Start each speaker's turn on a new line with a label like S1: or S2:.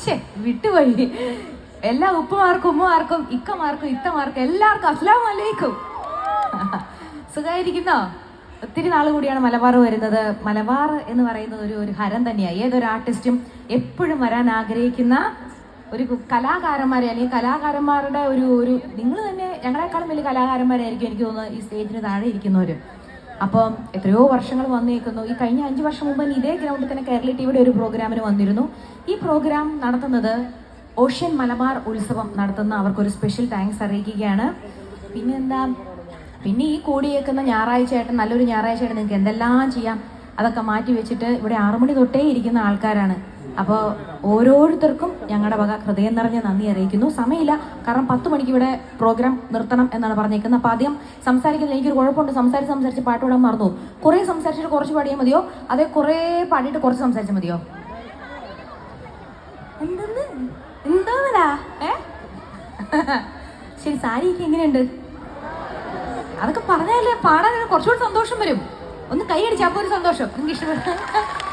S1: ശേ വിട്ടുപോയി. എല്ലാ ഉപ്പമാർക്കും ഉമ്മമാർക്കും ഇക്കമാർക്കും ഇത്തമാർക്കും എല്ലാവർക്കും അസ്സലാമു അലൈക്കും. സുഖമായിരിക്കുന്നോ? ഒത്തിരി നാൾ കൂടിയാണ് മലബാർ വരുന്നത്. മലബാർ എന്ന് പറയുന്നത് ഒരു ഹരം തന്നെയാണ്. ഏതൊരു ആർട്ടിസ്റ്റും എപ്പോഴും വരാൻ ആഗ്രഹിക്കുന്ന ഒരു കലാകാരന്മാരെ അല്ലെങ്കിൽ കലാകാരന്മാരുടെ ഒരു നിങ്ങൾ തന്നെ ഞങ്ങളെക്കാളും വലിയ കലാകാരന്മാരായിരിക്കും എനിക്ക് തോന്നുന്നത് ഈ സ്റ്റേജിന് താഴെ ഇരിക്കുന്നവർ. അപ്പം എത്രയോ വർഷങ്ങൾ വന്നേക്കുന്നു. ഈ കഴിഞ്ഞ 5 വർഷം മുമ്പ് ഇതേ ഗ്രൗണ്ടിൽ തന്നെ കേരള ടിവിയുടെ ഒരു പ്രോഗ്രാമിന് വന്നിരുന്നു. ഈ പ്രോഗ്രാം നടത്തുന്നത് ഓഷ്യൻ മലബാർ ഉത്സവം നടത്തുന്ന അവർക്കൊരു സ്പെഷ്യൽ താങ്ക്സ് അറിയിക്കുകയാണ്. പിന്നെ ഈ കൂടിയേക്കുന്ന ഞായറാഴ്ചയായിട്ട് നല്ലൊരു ഞായറാഴ്ചയായിട്ട് നിങ്ങൾക്ക് എന്തെല്ലാം ചെയ്യാം അതൊക്കെ മാറ്റി വെച്ചിട്ട് ഇവിടെ 6 മണി തൊട്ടേ ഇരിക്കുന്ന ആൾക്കാരാണ്. അപ്പോൾ ഓരോരുത്തർക്കും ഞങ്ങളുടെ വക ഹൃദയം നിറഞ്ഞ നന്ദി അറിയിക്കുന്നു. സമയമില്ല, കാരണം 10 മണിക്ക് ഇവിടെ പ്രോഗ്രാം നിർത്തണം എന്നാണ് പറഞ്ഞേക്കുന്നത്. അപ്പോൾ ആദ്യം സംസാരിക്കുന്നത് എനിക്കൊരു കുഴപ്പമുണ്ട്, സംസാരിച്ച് പാട്ട് പാടാൻ മറന്നു. കുറേ സംസാരിച്ചിട്ട് കുറച്ച് പാടിയാൽ മതിയോ, അതേ കുറേ പാടിയിട്ട് കുറച്ച് സംസാരിച്ചാൽ മതിയോ? എന്താ ശരി, സാരിയൊക്കെ എങ്ങനെയുണ്ട്? അതൊക്കെ പറഞ്ഞാലേ പാടാൻ കുറച്ചുകൂടി സന്തോഷം വരും. ഒന്ന് കൈ അടിച്ചാൽ അപ്പോൾ ഒരു സന്തോഷം നിങ്ങൾക്ക് ഇഷ്ടപ്പെടും.